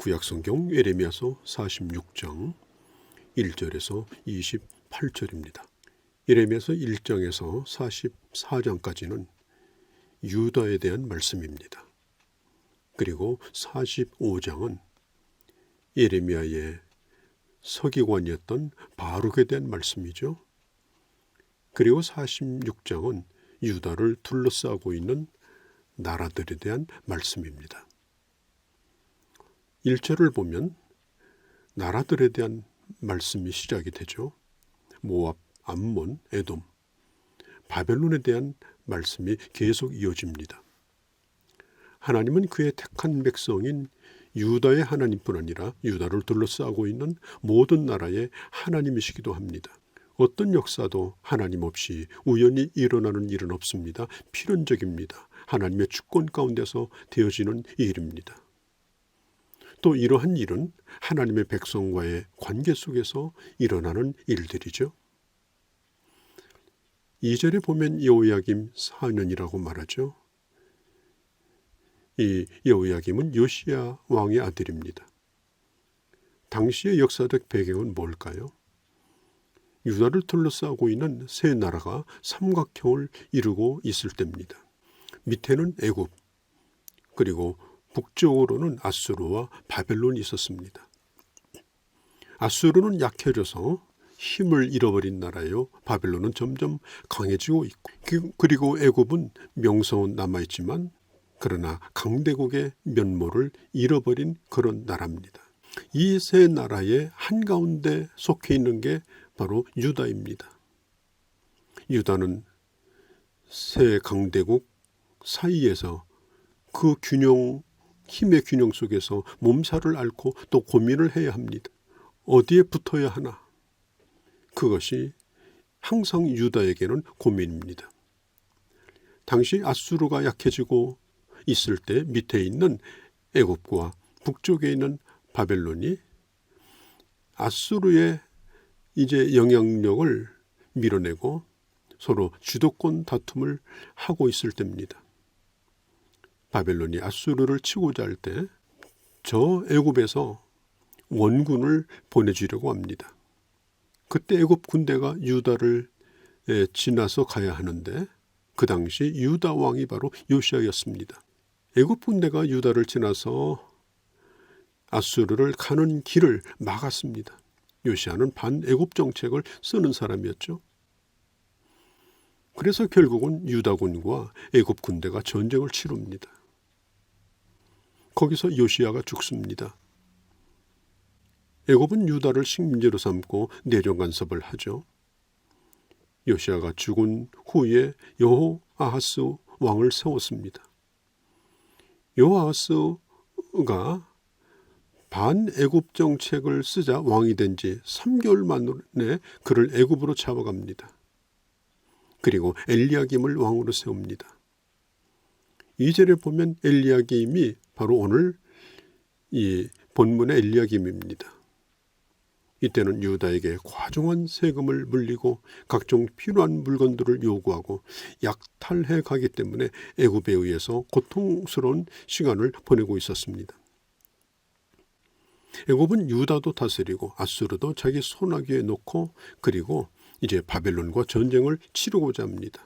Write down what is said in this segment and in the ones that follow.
구약성경 예레미야서 46장 1절에서 28절입니다. 예레미야서 1장에서 44장까지는 유다에 대한 말씀입니다. 그리고 45장은 예레미야의 서기관이었던 바룩에 대한 말씀이죠. 그리고 46장은 유다를 둘러싸고 있는 나라들에 대한 말씀입니다. 1절을 보면 나라들에 대한 말씀이 시작이 되죠. 모압, 암몬, 에돔, 바벨론에 대한 말씀이 계속 이어집니다. 하나님은 그의 택한 백성인 유다의 하나님뿐 아니라 유다를 둘러싸고 있는 모든 나라의 하나님이시기도 합니다. 어떤 역사도 하나님 없이 우연히 일어나는 일은 없습니다. 필연적입니다. 하나님의 주권 가운데서 되어지는 일입니다. 또 이러한 일은 하나님의 백성과의 관계 속에서 일어나는 일들이죠. 2절에 보면 여호야김 4년이라고 말하죠. 이 여호야김은 요시야 왕의 아들입니다. 당시의 역사적 배경은 뭘까요? 유다를 둘러싸고 있는 세 나라가 삼각형을 이루고 있을 때입니다. 밑에는 애굽, 그리고 북쪽으로는 아수르와 바벨론이 있었습니다. 아수르는 약해져서 힘을 잃어버린 나라예요. 바벨론은 점점 강해지고 있고, 그리고 애굽은 명성은 남아있지만 그러나 강대국의 면모를 잃어버린 그런 나라입니다. 이 세 나라의 한가운데 속해 있는 게 바로 유다입니다. 유다는 세 강대국 사이에서 그 힘의 균형 속에서 몸살을 앓고 또 고민을 해야 합니다. 어디에 붙어야 하나? 그것이 항상 유다에게는 고민입니다. 당시 아수르가 약해지고 있을 때 밑에 있는 애굽과 북쪽에 있는 바벨론이 아수르의 이제 영향력을 밀어내고 서로 주도권 다툼을 하고 있을 때입니다. 바벨론이 아수르를 치고자 할 때 저 애굽에서 원군을 보내주려고 합니다. 그때 애굽 군대가 유다를 지나서 가야 하는데 그 당시 유다 왕이 바로 요시야였습니다. 애굽 군대가 유다를 지나서 아수르를 가는 길을 막았습니다. 요시야는 반애굽 정책을 쓰는 사람이었죠. 그래서 결국은 유다군과 애굽 군대가 전쟁을 치릅니다. 거기서 요시야가 죽습니다. 애굽은 유다를 식민지로 삼고 내정 간섭을 하죠. 요시야가 죽은 후에 여호아하스 왕을 세웠습니다. 여호아하스가 반애굽 정책을 쓰자 왕이 된 지 3개월 만에 그를 애굽으로 잡아갑니다. 그리고 엘리야김을 왕으로 세웁니다. 2절에 보면 엘리야김이 바로 오늘 이 본문의 엘리야김입니다. 이때는 유다에게 과중한 세금을 물리고 각종 필요한 물건들을 요구하고 약탈해 가기 때문에 애굽에 의해서 고통스러운 시간을 보내고 있었습니다. 애굽은 유다도 다스리고 아수르도 자기 손아귀에 놓고 그리고 이제 바벨론과 전쟁을 치르고자 합니다.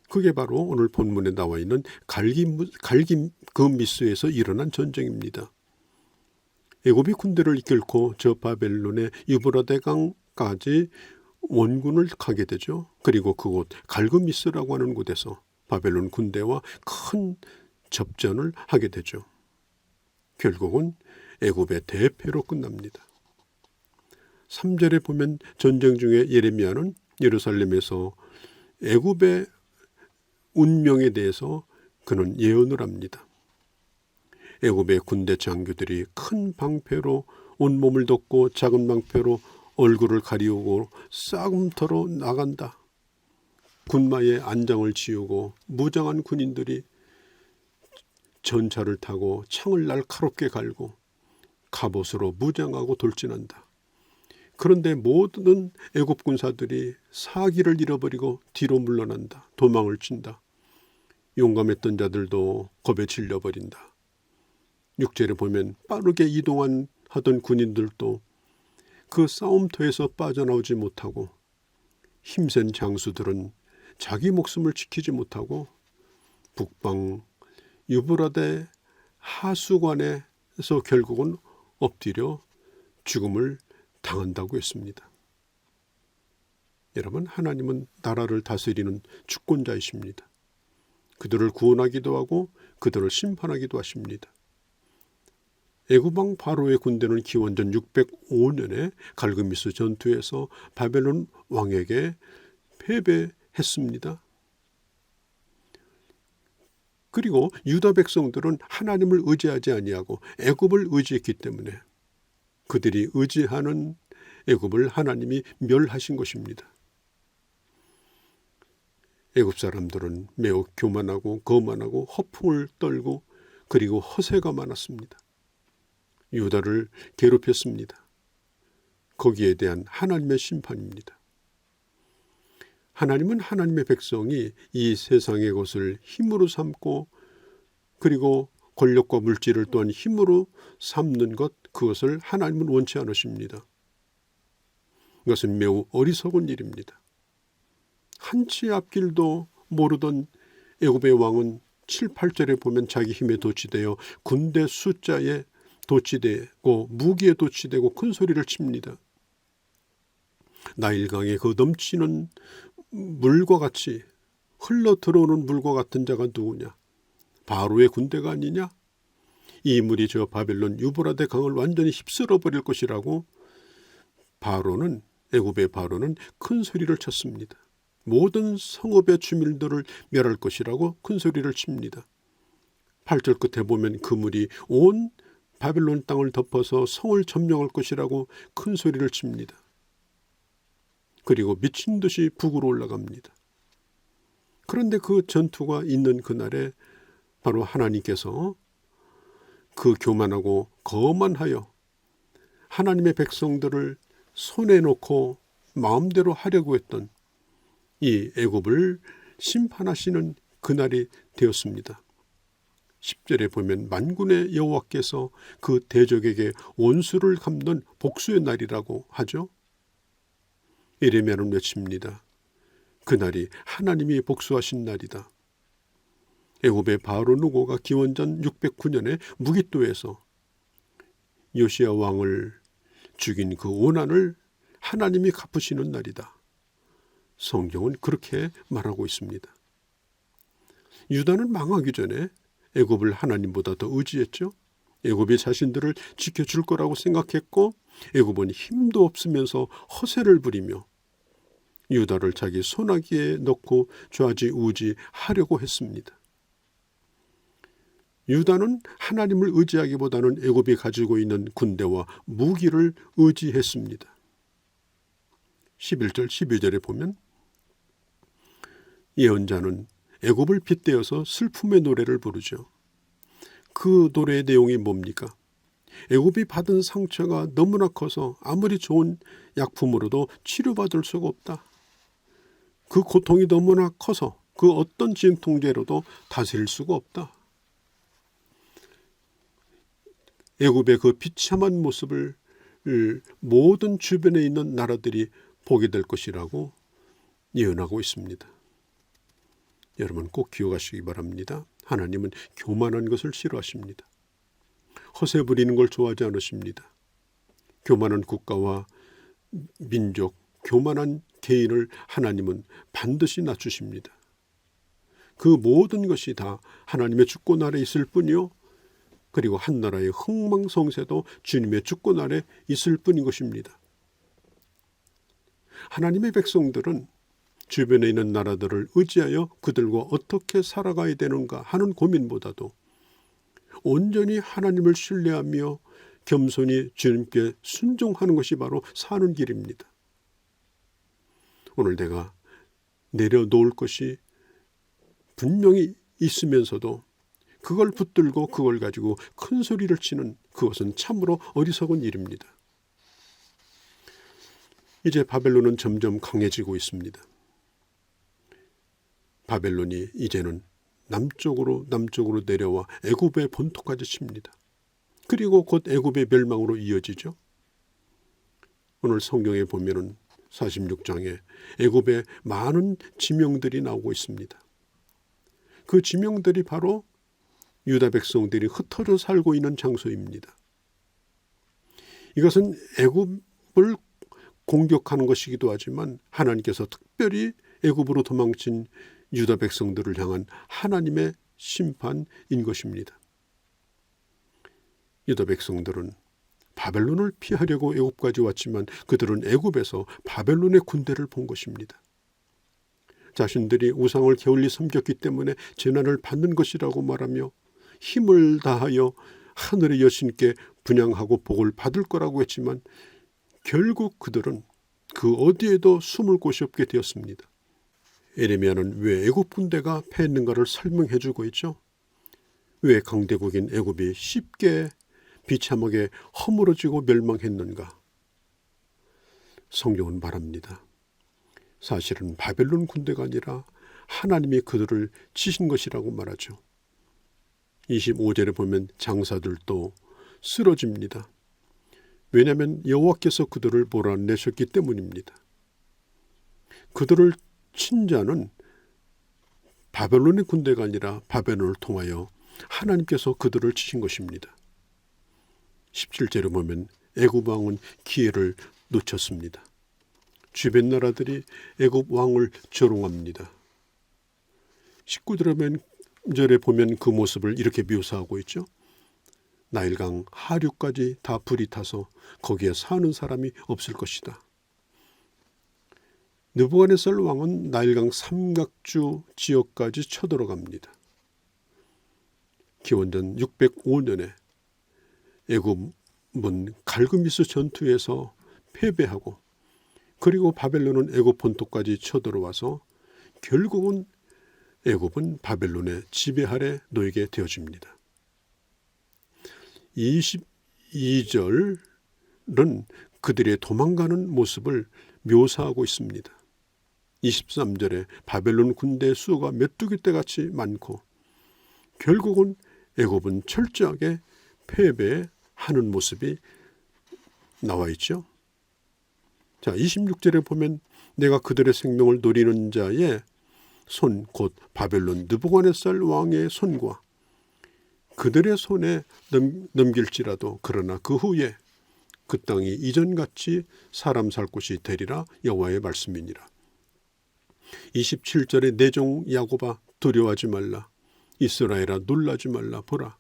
그게 바로 오늘 본문에 나와 있는 갈기미스에서 일어난 전쟁입니다. 애굽이 군대를 이끌고 저 바벨론의 유브라데 강까지 원군을 가게 되죠. 그리고 그곳 갈그미스라고 하는 곳에서 바벨론 군대와 큰 접전을 하게 되죠. 결국은 애굽의 대패로 끝납니다. 3절에 보면 전쟁 중에 예레미야는 예루살렘에서 애굽의 운명에 대해서 그는 예언을 합니다. 애굽의 군대 장교들이 큰 방패로 온몸을 덮고 작은 방패로 얼굴을 가리우고 싸움터로 나간다. 군마에 안장을 지우고 무장한 군인들이 전차를 타고 창을 날카롭게 갈고 갑옷으로 무장하고 돌진한다. 그런데 모든 애굽 군사들이 사기를 잃어버리고 뒤로 물러난다. 도망을 친다. 용감했던 자들도 겁에 질려버린다. 6절에 보면 빠르게 하던 군인들도 그 싸움터에서 빠져나오지 못하고 힘센 장수들은 자기 목숨을 지키지 못하고 북방 유브라데 하수관에서 결국은 엎드려 죽음을 당한다고 했습니다. 여러분, 하나님은 나라를 다스리는 주권자이십니다. 그들을 구원하기도 하고 그들을 심판하기도 하십니다. 애굽 왕 바로의 군대는 기원전 605년에 갈그미스 전투에서 바벨론 왕에게 패배했습니다. 그리고 유다 백성들은 하나님을 의지하지 아니하고 애굽을 의지했기 때문에 그들이 의지하는 애굽을 하나님이 멸하신 것입니다. 애굽 사람들은 매우 교만하고 거만하고 허풍을 떨고 그리고 허세가 많았습니다. 유다를 괴롭혔습니다. 거기에 대한 하나님의 심판입니다. 하나님은 하나님의 백성이 이 세상의 것을 힘으로 삼고 그리고 권력과 물질을 또한 힘으로 삼는 것, 그것을 하나님은 원치 않으십니다. 이것은 매우 어리석은 일입니다. 한치 앞길도 모르던 애굽의 왕은 7, 8절에 보면 자기 힘에 도취되어 군대 숫자에 도취되고 무기에 도취되고 큰 소리를 칩니다. 나일강의 그 넘치는 물과 같이 흘러 들어오는 물과 같은 자가 누구냐? 바로의 군대가 아니냐? 이 물이 저 바벨론 유브라데 강을 완전히 휩쓸어 버릴 것이라고 애굽의 바로는 큰 소리를 쳤습니다. 모든 성읍의 주민들을 멸할 것이라고 큰 소리를 칩니다. 8절 끝에 보면 그 물이 온 바벨론 땅을 덮어서 성을 점령할 것이라고 큰 소리를 칩니다. 그리고 미친 듯이 북으로 올라갑니다. 그런데 그 전투가 있는 그날에 바로 하나님께서 그 교만하고 거만하여 하나님의 백성들을 손에 놓고 마음대로 하려고 했던 이 애굽을 심판하시는 그날이 되었습니다. 10절에 보면 만군의 여호와께서 그 대적에게 원수를 갚는 복수의 날이라고 하죠. 예레미야는 외칩니다. 그날이 하나님이 복수하신 날이다. 애굽의 바로 누고가 기원전 609년에 무기또에서 요시야 왕을 죽인 그 원한을 하나님이 갚으시는 날이다. 성경은 그렇게 말하고 있습니다. 유다는 망하기 전에 애굽을 하나님보다 더 의지했죠. 애굽이 자신들을 지켜줄 거라고 생각했고 애굽은 힘도 없으면서 허세를 부리며 유다를 자기 손아귀에 넣고 좌지우지하려고 했습니다. 유다는 하나님을 의지하기보다는 애굽이 가지고 있는 군대와 무기를 의지했습니다. 11절 12절에 보면 예언자는 애굽을 빗대어서 슬픔의 노래를 부르죠. 그 노래의 내용이 뭡니까? 애굽이 받은 상처가 너무나 커서 아무리 좋은 약품으로도 치료받을 수가 없다. 그 고통이 너무나 커서 그 어떤 진통제로도 다스릴 수가 없다. 애굽의 그 비참한 모습을 모든 주변에 있는 나라들이 보게 될 것이라고 예언하고 있습니다. 여러분 꼭 기억하시기 바랍니다. 하나님은 교만한 것을 싫어하십니다. 허세 부리는 걸 좋아하지 않으십니다. 교만한 국가와 민족, 교만한 개인을 하나님은 반드시 낮추십니다. 그 모든 것이 다 하나님의 주권 아래 있을 뿐이요. 그리고 한 나라의 흥망성쇠도 주님의 주권 아래 있을 뿐인 것입니다. 하나님의 백성들은 주변에 있는 나라들을 의지하여 그들과 어떻게 살아가야 되는가 하는 고민보다도 온전히 하나님을 신뢰하며 겸손히 주님께 순종하는 것이 바로 사는 길입니다. 오늘 내가 내려놓을 것이 분명히 있으면서도 그걸 붙들고 그걸 가지고 큰 소리를 치는 그것은 참으로 어리석은 일입니다. 이제 바벨론은 점점 강해지고 있습니다. 바벨론이 이제는 남쪽으로 내려와 애굽의 본토까지 칩니다. 그리고 곧 애굽의 멸망으로 이어지죠. 오늘 성경에 보면은 46장에 애굽의 많은 지명들이 나오고 있습니다. 그 지명들이 바로 유다 백성들이 흩어져 살고 있는 장소입니다. 이것은 애굽을 공격하는 것이기도 하지만 하나님께서 특별히 애굽으로 도망친 유다 백성들을 향한 하나님의 심판인 것입니다. 유다 백성들은 바벨론을 피하려고 애굽까지 왔지만 그들은 애굽에서 바벨론의 군대를 본 것입니다. 자신들이 우상을 게을리 섬겼기 때문에 재난을 받는 것이라고 말하며 힘을 다하여 하늘의 여신께 분향하고 복을 받을 거라고 했지만 결국 그들은 그 어디에도 숨을 곳이 없게 되었습니다. 에레미야는 왜 애굽 군대가 패했는가를 설명해 주고 있죠. 왜 강대국인 애굽이 쉽게 비참하게 허물어지고 멸망했는가. 성경은 말합니다. 사실은 바벨론 군대가 아니라 하나님이 그들을 치신 것이라고 말하죠. 25절에 보면 장사들도 쓰러집니다. 왜냐하면 여호와께서 그들을 몰아내셨기 때문입니다. 그들을 친 자는 바벨론의 군대가 아니라 바벨론을 통하여 하나님께서 그들을 치신 것입니다. 17절에 보면 애굽 왕은 기회를 놓쳤습니다. 주변 나라들이 애굽 왕을 조롱합니다. 19절에 보면 그 모습을 이렇게 묘사하고 있죠. 나일강 하류까지 다 불이 타서 거기에 사는 사람이 없을 것이다. 느부갓네살 왕은 나일강 삼각주 지역까지 쳐들어갑니다. 기원전 605년에 애굽은 갈그미스 전투에서 패배하고 그리고 바벨론은 애굽 본토까지 쳐들어와서 결국은 애굽은 바벨론의 지배 아래 놓이게 되어집니다. 22절은 그들의 도망가는 모습을 묘사하고 있습니다. 23절에 바벨론 군대 수가 메뚜기 떼같이 많고 결국은 애굽은 철저하게 패배하는 모습이 나와 있죠. 자, 26절에 보면 내가 그들의 생명을 노리는 자의 손, 곧 바벨론 느부갓네살 왕의 손과 그들의 손에 넘길지라도 그러나 그 후에 그 땅이 이전같이 사람 살 곳이 되리라 여호와의 말씀이니라. 27절에 내 종 야곱아 두려워하지 말라. 이스라엘아 놀라지 말라. 보라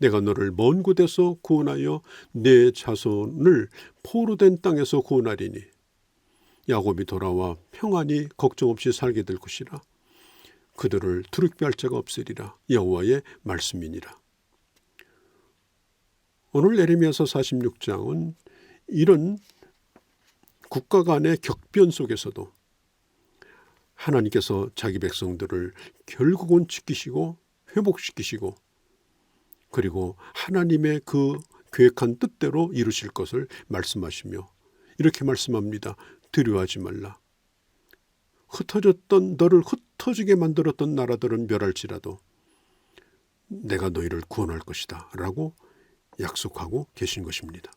내가 너를 먼 곳에서 구원하여 내 자손을 포로된 땅에서 구원하리니 야곱이 돌아와 평안히 걱정 없이 살게 될 것이라. 그들을 두렵게 할 자가 없으리라. 여호와의 말씀이니라. 오늘 예레미야서 46장은 이런 국가 간의 격변 속에서도 하나님께서 자기 백성들을 결국은 지키시고 회복시키시고 그리고 하나님의 그 계획한 뜻대로 이루실 것을 말씀하시며 이렇게 말씀합니다. 두려워하지 말라. 흩어졌던 너를 흩어지게 만들었던 나라들은 멸할지라도 내가 너희를 구원할 것이다 라고 약속하고 계신 것입니다.